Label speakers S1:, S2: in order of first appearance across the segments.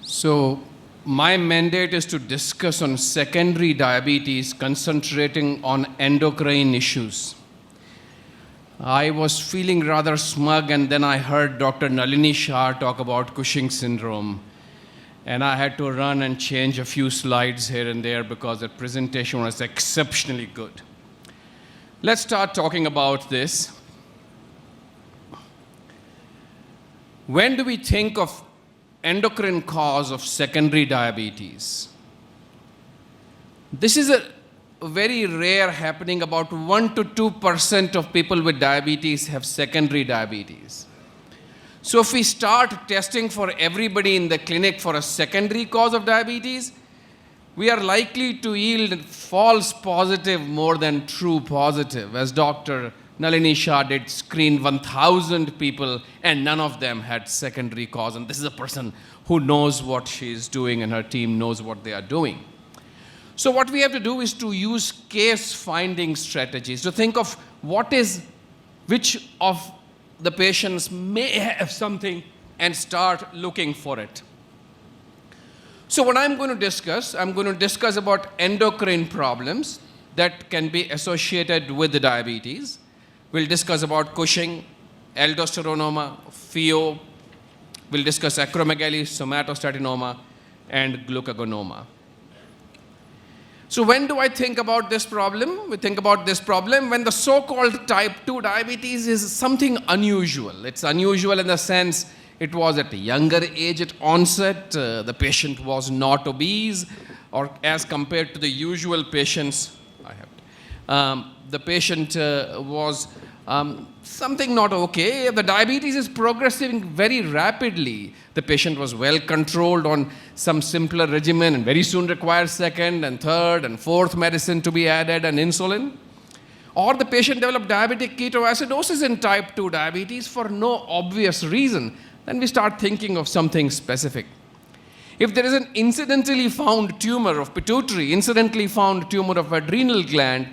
S1: So, my mandate is to discuss on secondary diabetes, concentrating on endocrine issues. I was feeling rather smug, and then I heard Dr. Nalini Shah talk about Cushing syndrome. And I had to run and change a few slides here and there because the presentation was exceptionally good. Let's start talking about this. When do we think of endocrine cause of secondary diabetes? This is a very rare happening. About 1 to 2% of people with diabetes have secondary diabetes. So if we start testing for everybody in the clinic for a secondary cause of diabetes, we are likely to yield false positive more than true positive. As Dr. Nalini Shah did screen 1,000 people and none of them had secondary cause. And this is a person who knows what she is doing and her team knows what they are doing. So what we have to do is to use case finding strategies to think of which of the patients may have something and start looking for it. So what I'm going to discuss about endocrine problems that can be associated with the diabetes. We'll discuss about Cushing, aldosteronoma, FeO. We'll discuss acromegaly, somatostatinoma, and glucagonoma. So when do I think about this problem? We think about this problem when the so-called type 2 diabetes is something unusual. It's unusual in the sense it was at a younger age at onset. The patient was not obese, or as compared to the usual patients, the patient was something not okay. The diabetes is progressing very rapidly. The patient was well controlled on some simpler regimen and very soon requires second and third and fourth medicine to be added and insulin. Or the patient developed diabetic ketoacidosis in type 2 diabetes for no obvious reason. Then we start thinking of something specific. If there is an incidentally found tumor of pituitary, incidentally found tumor of adrenal gland,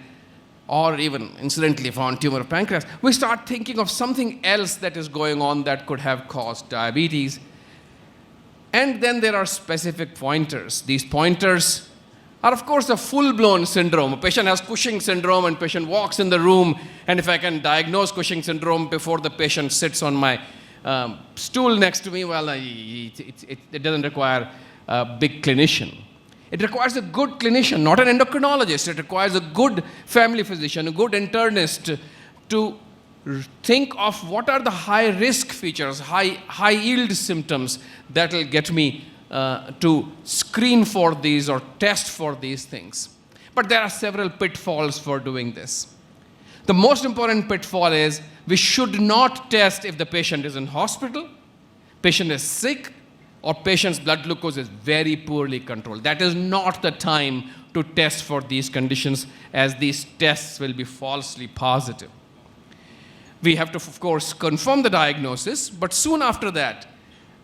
S1: or even incidentally found tumor of pancreas, we start thinking of something else that is going on that could have caused diabetes. And then there are specific pointers. These pointers are, of course, a full-blown syndrome. A patient has Cushing syndrome and patient walks in the room, and if I can diagnose Cushing syndrome before the patient sits on my stool next to me, well, it doesn't require a big clinician. It requires a good clinician, not an endocrinologist. It requires a good family physician, a good internist to think of what are the high-risk features, high-yield symptoms that will get me to screen for these or test for these things. But there are several pitfalls for doing this. The most important pitfall is we should not test if the patient is in hospital, patient is sick, or patient's blood glucose is very poorly controlled. That is not the time to test for these conditions, as these tests will be falsely positive. We have to, of course, confirm the diagnosis, but soon after that,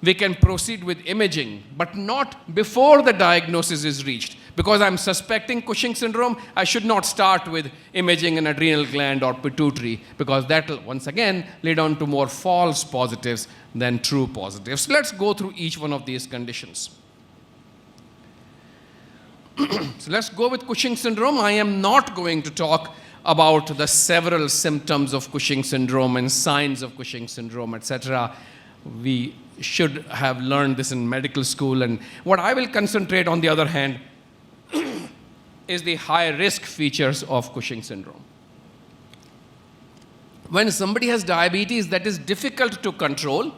S1: we can proceed with imaging, but not before the diagnosis is reached. Because I'm suspecting Cushing syndrome, I should not start with imaging an adrenal gland or pituitary, because that will, once again, lead on to more false positives than true positives. Let's go through each one of these conditions. So let's go with Cushing syndrome. I am not going to talk about the several symptoms of Cushing syndrome and signs of Cushing syndrome, etc. We should have learned this in medical school. And what I will concentrate, on the other hand, is the high-risk features of Cushing syndrome. When somebody has diabetes that is difficult to control,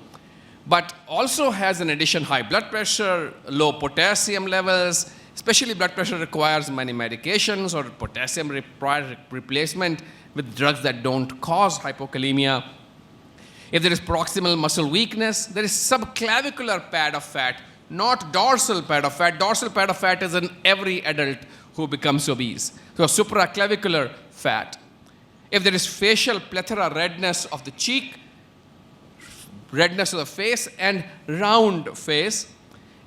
S1: but also has in addition high blood pressure, low potassium levels, especially blood pressure requires many medications, or potassium requires replacement with drugs that don't cause hypokalemia. If there is proximal muscle weakness, there is subclavicular pad of fat, not dorsal pad of fat. Dorsal pad of fat is in every adult who becomes obese. So supraclavicular fat. If there is facial plethora, redness of the cheek, redness of the face, and round face.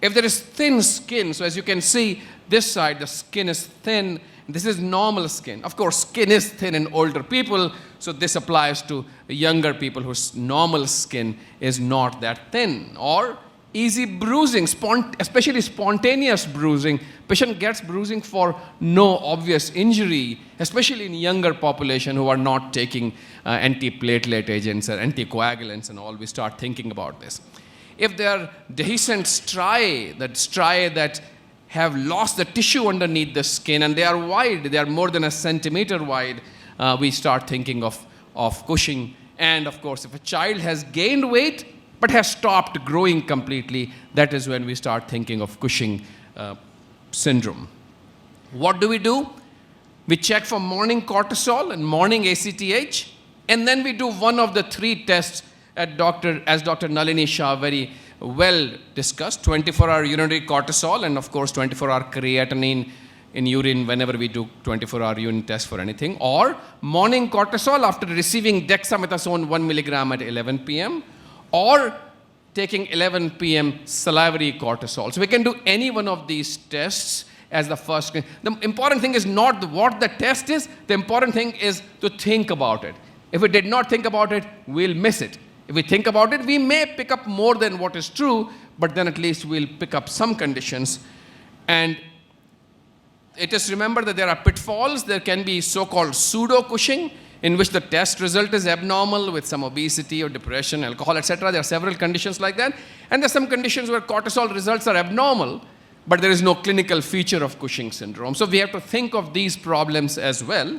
S1: If there is thin skin, so as you can see, this side, the skin is thin. This is normal skin. Of course, skin is thin in older people, so this applies to younger people whose normal skin is not that thin. Or easy bruising, especially spontaneous bruising. Patient gets bruising for no obvious injury, especially in younger population who are not taking antiplatelet agents or anticoagulants and all. We start thinking about this. If they are dehiscent striae that have lost the tissue underneath the skin and they are wide, they are more than a centimeter wide, we start thinking of Cushing. And of course, if a child has gained weight but has stopped growing completely, that is when we start thinking of Cushing syndrome. What do? We check for morning cortisol and morning ACTH, and then we do one of the three tests as Dr. Nalini Shah very well discussed, 24-hour urinary cortisol and of course 24-hour creatinine in urine whenever we do 24-hour urine test for anything, or morning cortisol after receiving dexamethasone 1 milligram at 11 p.m. or taking 11 p.m. salivary cortisol. So we can do any one of these tests as the first screen. The important thing is not what the test is, the important thing is to think about it. If we did not think about it, we'll miss it. If we think about it, we may pick up more than what is true, but then at least we'll pick up some conditions. And it is remember that there are pitfalls. There can be so-called pseudo-Cushing, in which the test result is abnormal with some obesity or depression, alcohol, etc. There are several conditions like that. And there are some conditions where cortisol results are abnormal, but there is no clinical feature of Cushing syndrome. So we have to think of these problems as well.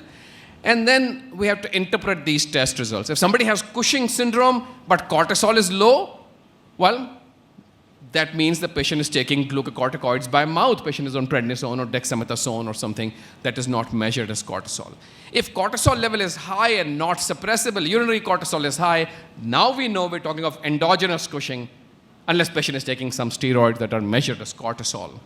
S1: And then we have to interpret these test results. If somebody has Cushing syndrome, but cortisol is low, well, that means the patient is taking glucocorticoids by mouth. Patient is on prednisone or dexamethasone or something that is not measured as cortisol. If cortisol level is high and not suppressible, urinary cortisol is high, now we know we're talking of endogenous Cushing, unless patient is taking some steroids that are measured as cortisol.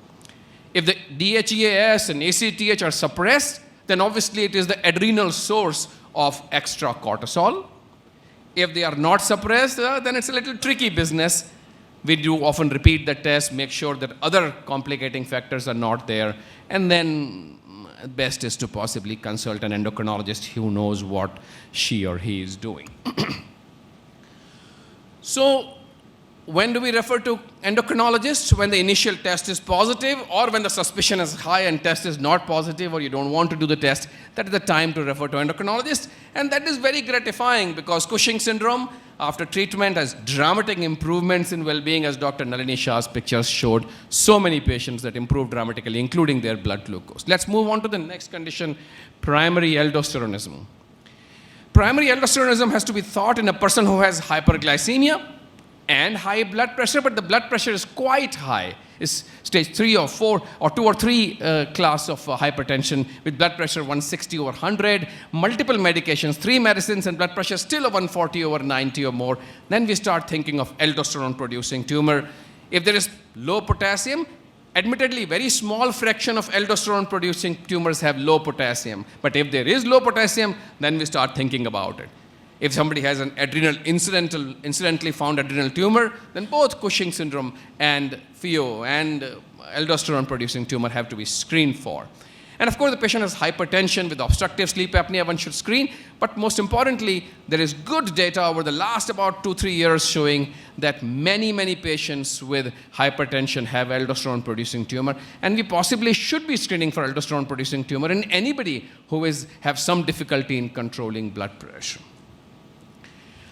S1: If the DHEAS and ACTH are suppressed, then obviously it is the adrenal source of extra cortisol. If they are not suppressed, then it's a little tricky business. We do often repeat the test, make sure that other complicating factors are not there, and then best is to possibly consult an endocrinologist who knows what she or he is doing. So, when do we refer to endocrinologists? When the initial test is positive, or when the suspicion is high and test is not positive, or you don't want to do the test, that is the time to refer to endocrinologist. And that is very gratifying because Cushing syndrome, after treatment, has dramatic improvements in well-being, as Dr. Nalini Shah's pictures showed. So many patients that improved dramatically, including their blood glucose. Let's move on to the next condition, primary aldosteronism. Primary aldosteronism has to be thought in a person who has hyperglycemia and high blood pressure, but the blood pressure is quite high. It's stage 3 or 4 or 2 or 3 class of hypertension with blood pressure 160 over 100, multiple medications, 3 medicines and blood pressure still 140 over 90 or more. Then we start thinking of aldosterone producing tumor. If there is low potassium, admittedly very small fraction of aldosterone producing tumors have low potassium. But if there is low potassium, then we start thinking about it. If somebody has an incidentally found adrenal tumor, then both Cushing syndrome and FeO and aldosterone-producing tumor have to be screened for. And of course, the patient has hypertension with obstructive sleep apnea, one should screen. But most importantly, there is good data over the last about 2-3 years showing that many patients with hypertension have aldosterone-producing tumor. And we possibly should be screening for aldosterone-producing tumor in anybody who have some difficulty in controlling blood pressure.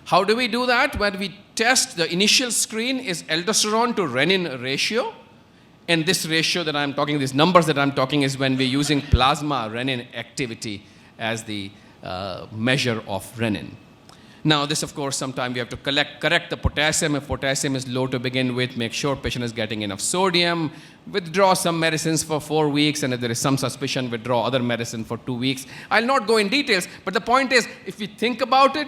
S1: How do we do that? When we test, the initial screen is aldosterone to renin ratio. And this ratio that I'm talking, these numbers that I'm talking is when we're using plasma renin activity as the measure of renin. Now this, of course, sometimes we have to correct the potassium. If potassium is low to begin with, make sure patient is getting enough sodium, withdraw some medicines for 4 weeks, and if there is some suspicion, withdraw other medicine for 2 weeks. I'll not go in details, but the point is, if we think about it,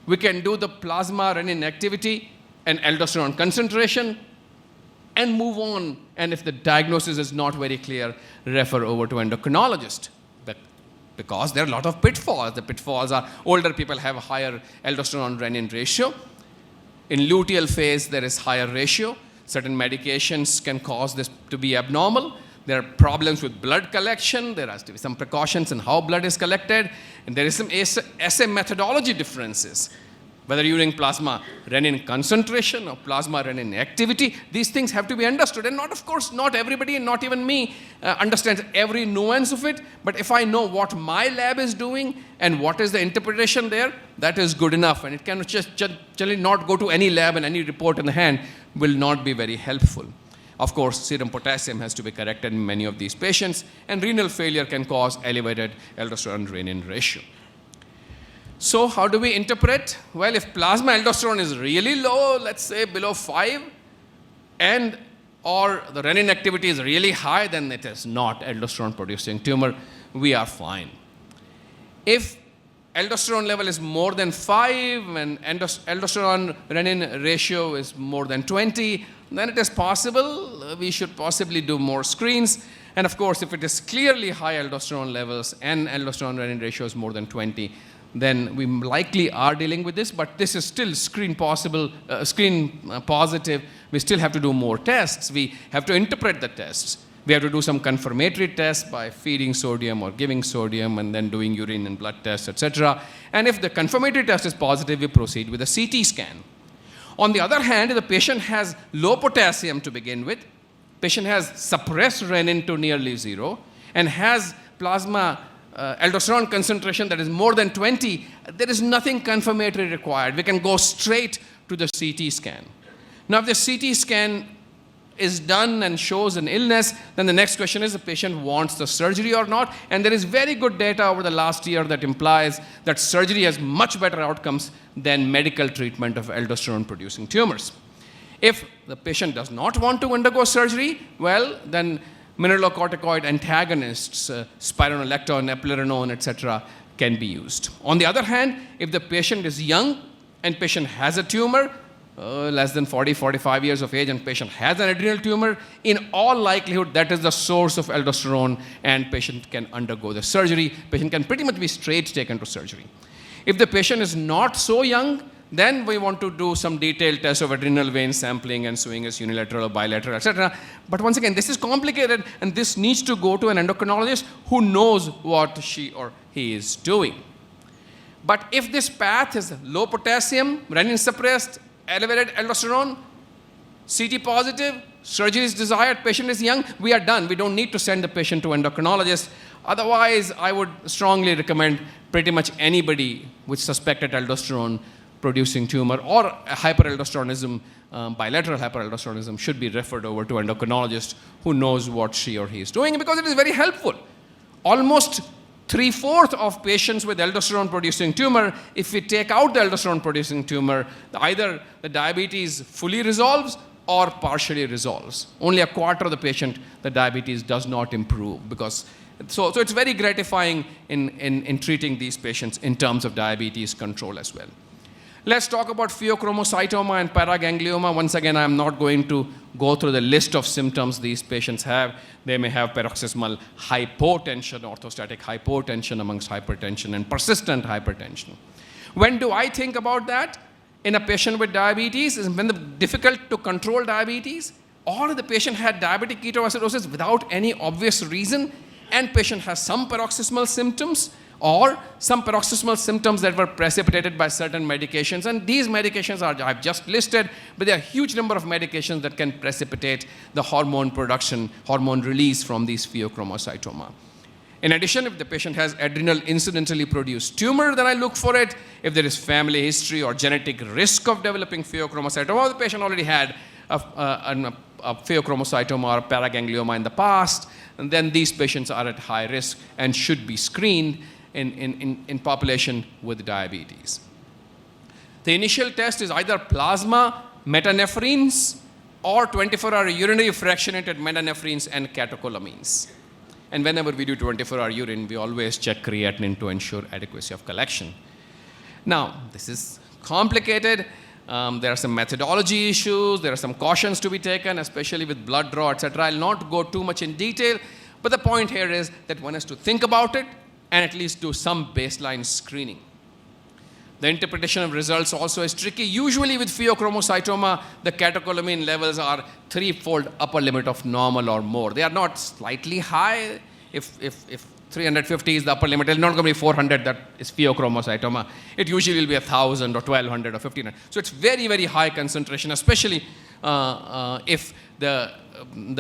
S1: we can do the plasma renin activity and aldosterone concentration and move on. And if the diagnosis is not very clear, refer over to endocrinologist. But because there are a lot of pitfalls. The pitfalls are older people have a higher aldosterone renin ratio. In luteal phase, there is higher ratio. Certain medications can cause this to be abnormal. There are problems with blood collection. There has to be some precautions in how blood is collected. And there is some assay methodology differences. Whether you're doing plasma renin concentration or plasma renin activity, these things have to be understood. And not, of course, not everybody and not even me understands every nuance of it. But if I know what my lab is doing and what is the interpretation there, that is good enough. And it can just generally not go to any lab and any report in the hand will not be very helpful. Of course, serum potassium has to be corrected in many of these patients, and renal failure can cause elevated aldosterone-renin ratio. So how do we interpret? Well, if plasma aldosterone is really low, let's say below 5, and or the renin activity is really high, then it is not aldosterone-producing tumor. We are fine. If aldosterone level is more than 5 and aldosterone-renin ratio is more than 20, then it is possible we should possibly do more screens. And of course, if it is clearly high aldosterone levels and aldosterone-renin ratio is more than 20, then we likely are dealing with this, but this is still screen positive. We still have to do more tests. We have to interpret the tests. We have to do some confirmatory tests by feeding sodium or giving sodium and then doing urine and blood tests, etc. And if the confirmatory test is positive, we proceed with a CT scan. On the other hand, if the patient has low potassium to begin with, patient has suppressed renin to nearly 0, and has plasma aldosterone concentration that is more than 20, there is nothing confirmatory required. We can go straight to the CT scan. Now, if the CT scan is done and shows an illness, then the next question is the patient wants the surgery or not. And there is very good data over the last year that implies that surgery has much better outcomes than medical treatment of aldosterone-producing tumors. If the patient does not want to undergo surgery, well, then mineralocorticoid antagonists, spironolactone, eplerenone, etc., can be used. On the other hand, if the patient is young and patient has a tumor, less than 40, 45 years of age, and patient has an adrenal tumor, in all likelihood, that is the source of aldosterone, and patient can undergo the surgery. Patient can pretty much be straight taken to surgery. If the patient is not so young, then we want to do some detailed tests of adrenal vein sampling and showing as unilateral or bilateral, etc. But once again, this is complicated, and this needs to go to an endocrinologist who knows what she or he is doing. But if this path is low potassium, renin suppressed, elevated aldosterone, CT positive, surgery is desired, patient is young, we are done. We don't need to send the patient to endocrinologist. Otherwise, I would strongly recommend pretty much anybody with suspected aldosterone producing tumor or hyperaldosteronism, bilateral hyperaldosteronism, should be referred over to endocrinologist who knows what she or he is doing, because it is very helpful. Almost 3/4 of patients with aldosterone-producing tumor, if we take out the aldosterone-producing tumor, either the diabetes fully resolves or partially resolves. Only 1/4 of the patient, the diabetes does not improve, because so it's very gratifying in treating these patients in terms of diabetes control as well. Let's talk about pheochromocytoma and paraganglioma. Once again, I'm not going to go through the list of symptoms these patients have. They may have paroxysmal hypotension, orthostatic hypotension amongst hypertension, and persistent hypertension. When do I think about that? In a patient with diabetes, is when it's difficult to control diabetes, or the patient had diabetic ketoacidosis without any obvious reason, and patient has some paroxysmal symptoms, or some paroxysmal symptoms that were precipitated by certain medications. And these medications I've just listed, but there are a huge number of medications that can precipitate the hormone production, hormone release from these pheochromocytoma. In addition, if the patient has adrenal incidentally produced tumor, then I look for it. If there is family history or genetic risk of developing pheochromocytoma, or the patient already had a pheochromocytoma or paraganglioma in the past, and then these patients are at high risk and should be screened in population with diabetes. The initial test is either plasma metanephrines or 24-hour urinary fractionated metanephrines and catecholamines. And whenever we do 24-hour urine, we always check creatinine to ensure adequacy of collection. Now, this is complicated. There are some methodology issues. There are some cautions to be taken, especially with blood draw, etc. I'll not go too much in detail, but the point here is that one has to think about it and at least do some baseline screening. The interpretation of results also is tricky. Usually with pheochromocytoma, the catecholamine levels are 3-fold upper limit of normal or more. They are not slightly high. if 350 is the upper limit, it's not going to be 400 that is pheochromocytoma. It usually will be 1,000 or 1,200 or 1,500. So it's very, very high concentration, especially if there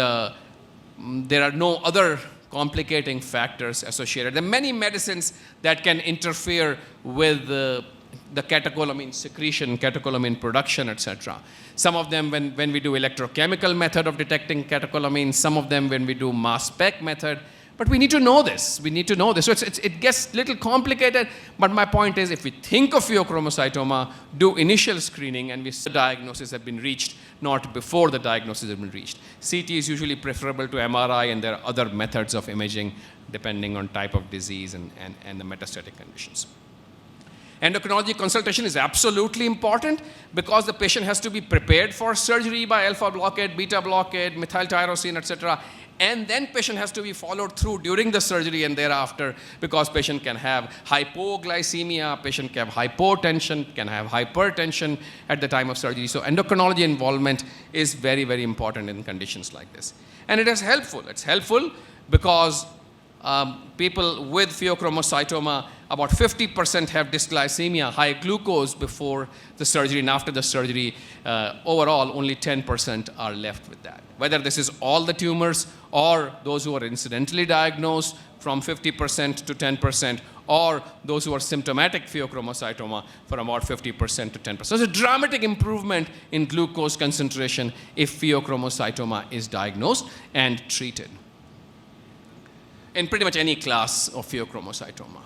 S1: are no other complicating factors associated. There are many medicines that can interfere with the catecholamine secretion, catecholamine production, etc. Some of them when we do electrochemical method of detecting catecholamine, some of them when we do mass spec method. But we need to know this. We need to know this. So it gets a little complicated, but my point is if we think of pheochromocytoma, do initial screening and the diagnosis have been reached, not before the diagnosis has been reached. CT is usually preferable to MRI, and there are other methods of imaging depending on type of disease and the metastatic conditions. Endocrinology consultation is absolutely important because the patient has to be prepared for surgery by alpha blockade, beta blockade, methyl tyrosine, etc. And then patient has to be followed through during the surgery and thereafter, because patient can have hypoglycemia, patient can have hypotension, can have hypertension at the time of surgery. So endocrinology involvement is very, very important in conditions like this. And it is helpful. It's helpful because people with pheochromocytoma, about 50% have dysglycemia, high glucose before the surgery, and after the surgery, overall, only 10% are left with that. Whether this is all the tumors or those who are incidentally diagnosed from 50% to 10%, or those who are symptomatic pheochromocytoma from about 50% to 10%. So there's a dramatic improvement in glucose concentration if pheochromocytoma is diagnosed and treated in pretty much any class of pheochromocytoma.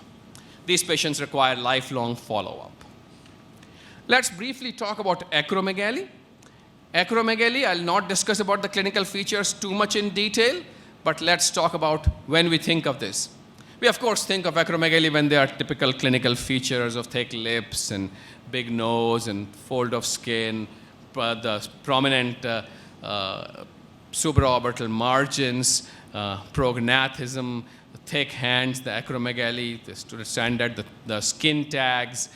S1: These patients require lifelong follow-up. Let's briefly talk about acromegaly. Acromegaly, I'll not discuss about the clinical features too much in detail, but let's talk about when we think of this. We, of course, think of acromegaly when there are typical clinical features of thick lips and big nose and fold of skin, the prominent supraorbital margins, prognathism, thick hands, the acromegaly, the standard, the skin tags,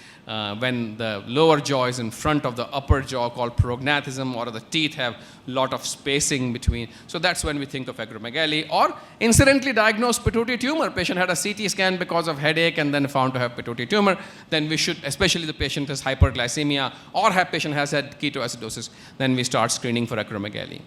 S1: when the lower jaw is in front of the upper jaw called prognathism, or the teeth have a lot of spacing between. So that's when we think of acromegaly. Or incidentally diagnosed pituitary tumor. Patient had a CT scan because of headache and then found to have pituitary tumor. Then we should, especially the patient has hyperglycemia or patient has had ketoacidosis, then we start screening for acromegaly.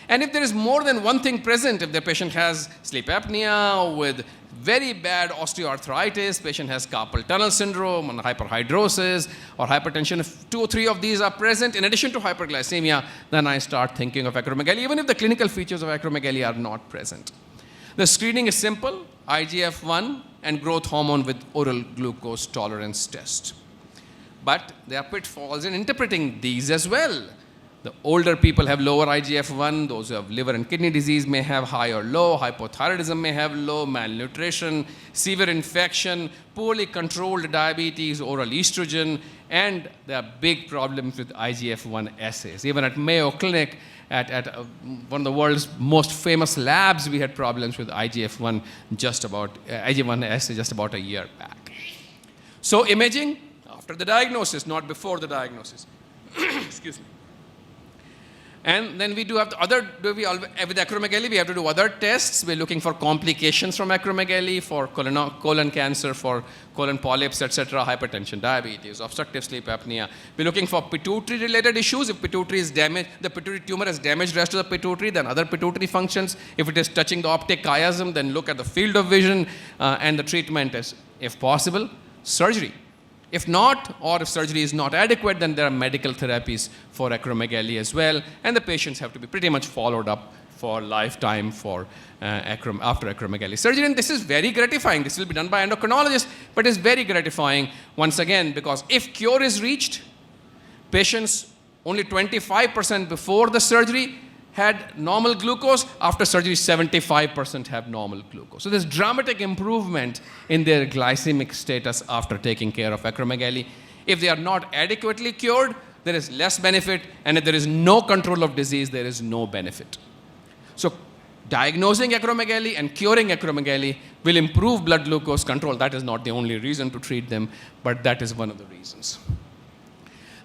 S1: And if there is more than one thing present, if the patient has sleep apnea with very bad osteoarthritis, patient has carpal tunnel syndrome and hyperhidrosis or hypertension, if 2 or 3 of these are present, in addition to hyperglycemia, then I start thinking of acromegaly, even if the clinical features of acromegaly are not present. The screening is simple, IGF-1 and growth hormone with oral glucose tolerance test. But there are pitfalls in interpreting these as well. The older people have lower IGF-1, those who have liver and kidney disease may have high or low, hypothyroidism may have low, malnutrition, severe infection, poorly controlled diabetes, oral estrogen, and there are big problems with IGF-1 assays. Even at Mayo Clinic, at one of the world's most famous labs, we had problems with IGF-1 IGF-1 assay just about a year back. So imaging after the diagnosis, not before the diagnosis. Excuse me. And then we do have with acromegaly, we have to do other tests. We're looking for complications from acromegaly, for colon cancer, for colon polyps, etc., hypertension, diabetes, obstructive sleep apnea. We're looking for pituitary-related issues. If pituitary is damaged, the pituitary tumor has damaged rest of the pituitary, then other pituitary functions. If it is touching the optic chiasm, then look at the field of vision, and the treatment is, if possible, surgery. If not, or if surgery is not adequate, then there are medical therapies for acromegaly as well, and the patients have to be pretty much followed up for lifetime for after acromegaly surgery. And this is very gratifying. This will be done by endocrinologists, but it's very gratifying once again, because if cure is reached, patients only 25% before the surgery had normal glucose. After surgery, 75% have normal glucose. So there's dramatic improvement in their glycemic status after taking care of acromegaly. If they are not adequately cured, there is less benefit, and if there is no control of disease, there is no benefit. So diagnosing acromegaly and curing acromegaly will improve blood glucose control. That is not the only reason to treat them, but that is one of the reasons.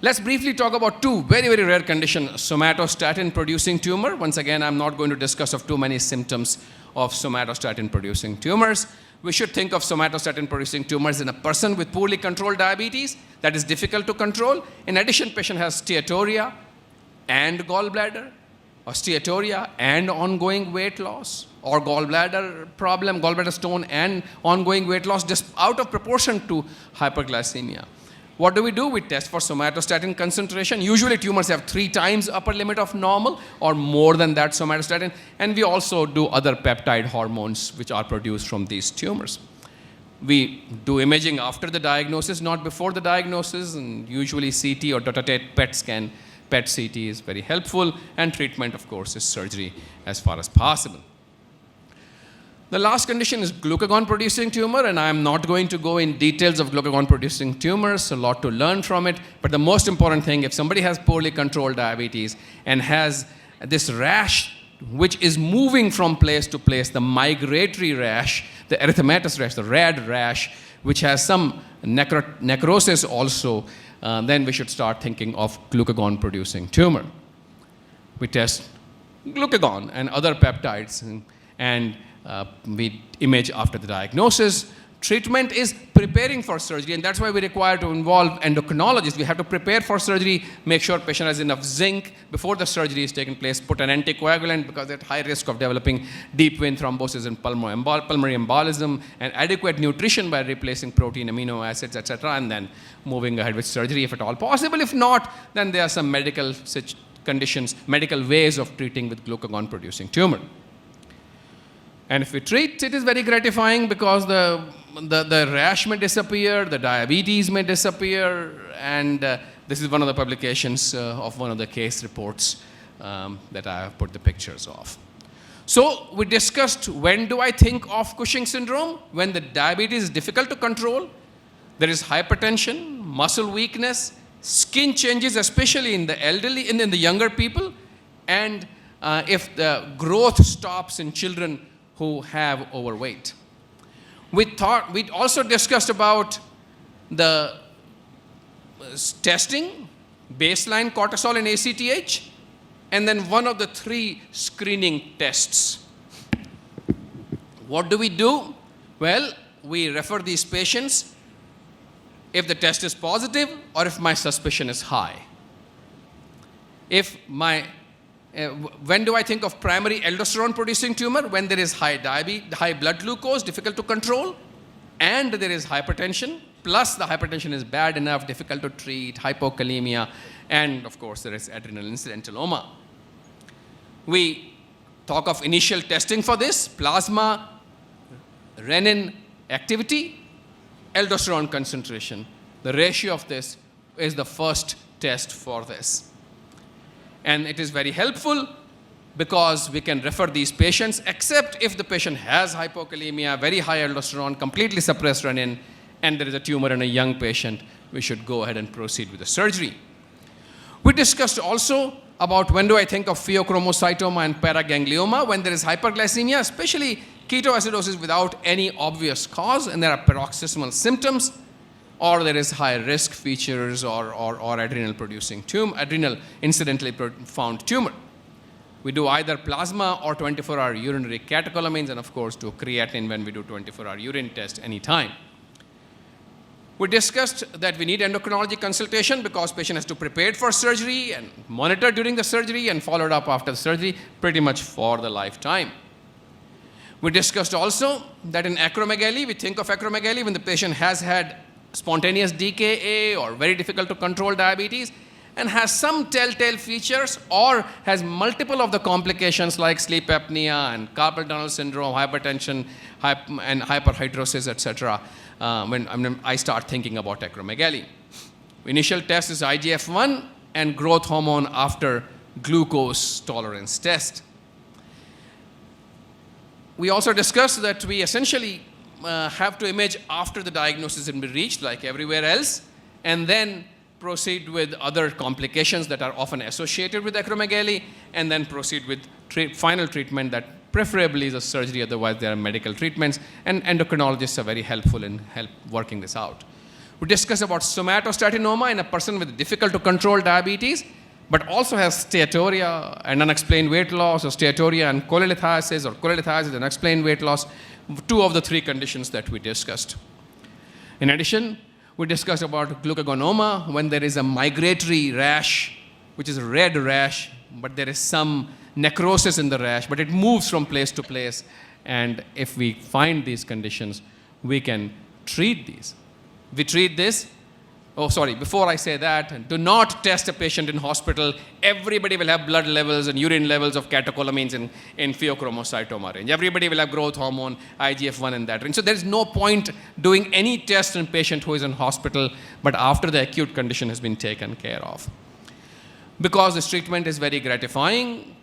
S1: Let's briefly talk about 2 very, very rare conditions, somatostatin-producing tumor. Once again, I'm not going to discuss of too many symptoms of somatostatin-producing tumors. We should think of somatostatin-producing tumors in a person with poorly controlled diabetes that is difficult to control. In addition, patient has steatorrhea and gallbladder, or steatorrhea and ongoing weight loss, or gallbladder problem, gallbladder stone and ongoing weight loss just out of proportion to hyperglycemia. What do? We test for somatostatin concentration. Usually tumors have 3 times upper limit of normal or more than that somatostatin. And we also do other peptide hormones which are produced from these tumors. We do imaging after the diagnosis, not before the diagnosis. And usually CT or PET scan, PET CT is very helpful. And treatment, of course, is surgery as far as possible. The last condition is glucagon-producing tumor, and I'm not going to go in details of glucagon-producing tumors, a lot to learn from it. But the most important thing, if somebody has poorly controlled diabetes and has this rash which is moving from place to place, the migratory rash, the erythematous rash, the red rash, which has some necrosis also, then we should start thinking of glucagon-producing tumor. We test glucagon and other peptides, and we image after the diagnosis. Treatment is preparing for surgery, and that's why we require to involve endocrinologists. We have to prepare for surgery, make sure patient has enough zinc before the surgery is taking place, put an anticoagulant because they're at high risk of developing deep vein thrombosis and pulmonary embolism, and adequate nutrition by replacing protein, amino acids, etc., and then moving ahead with surgery if at all possible. If not, then there are some medical conditions, medical ways of treating with glucagon-producing tumor. And if we treat, it is very gratifying because the rash may disappear, the diabetes may disappear, and this is one of the publications of one of the case reports that I have put the pictures of. So we discussed, when do I think of Cushing syndrome? When the diabetes is difficult to control, there is hypertension, muscle weakness, skin changes, especially in the elderly, in the younger people, and if the growth stops in children who have overweight. We also discussed about the testing, baseline cortisol and ACTH, and then one of the 3 screening tests. What do? Well, we refer these patients if the test is positive or if my suspicion is high. When do I think of primary aldosterone-producing tumor? When there is high blood glucose, difficult to control, and there is hypertension, plus the hypertension is bad enough, difficult to treat, hypokalemia, and of course there is adrenal incidentuloma. We talk of initial testing for this: plasma, renin activity, aldosterone concentration. The ratio of this is the first test for this. And it is very helpful because we can refer these patients, except if the patient has hypokalemia, very high aldosterone, completely suppressed renin, and there is a tumor in a young patient, we should go ahead and proceed with the surgery. We discussed also about when do I think of pheochromocytoma and paraganglioma, when there is hyperglycemia, especially ketoacidosis without any obvious cause, and there are paroxysmal symptoms, or there is high risk features or adrenal incidentally found tumor. We do either plasma or 24-hour urinary catecholamines, and of course do creatinine when we do 24-hour urine test anytime. We discussed that we need endocrinology consultation because patient has to prepare for surgery and monitor during the surgery and followed up after the surgery pretty much for the lifetime. We discussed also that in acromegaly, we think of acromegaly when the patient has had spontaneous DKA or very difficult to control diabetes and has some telltale features or has multiple of the complications like sleep apnea and carpal tunnel syndrome, hypertension, and hyperhidrosis, etc. When I start thinking about acromegaly. Initial test is IGF-1 and growth hormone after glucose tolerance test. We also discussed that we essentially have to image after the diagnosis has been reached, like everywhere else, and then proceed with other complications that are often associated with acromegaly, and then proceed with final treatment that preferably is a surgery, otherwise there are medical treatments, and endocrinologists are very helpful in working this out. We discussed about somatostatinoma in a person with difficult to control diabetes. but also has steatorrhea and unexplained weight loss, or steatorrhea and cholelithiasis, or cholelithiasis and unexplained weight loss, two of the three conditions that we discussed. In addition, we discussed about glucagonoma, when there is a migratory rash, which is a red rash, but there is some necrosis in the rash, but it moves from place to place. And if we find these conditions, we can treat these. We treat this. Oh, sorry, before I say that, do not test a patient in hospital. Everybody will have blood levels and urine levels of catecholamines in pheochromocytoma range. Everybody will have growth hormone, IGF-1 in that range. So there is no point doing any test in patient who is in hospital, but after the acute condition has been taken care of. Because this treatment is very gratifying,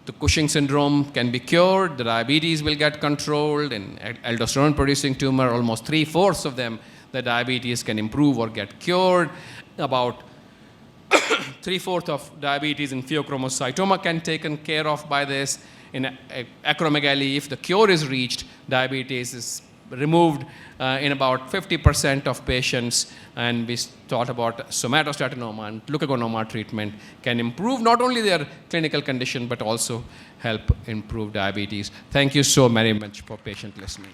S1: the Cushing syndrome can be cured, the diabetes will get controlled, in aldosterone-producing tumor, almost 3/4 of them, the diabetes can improve or get cured. About 3/4 of diabetes in pheochromocytoma can be taken care of by this. In acromegaly, if the cure is reached, diabetes is removed in about 50% of patients, and we thought about somatostatinoma and glucagonoma treatment can improve not only their clinical condition but also help improve diabetes. Thank you so very much for patient listening.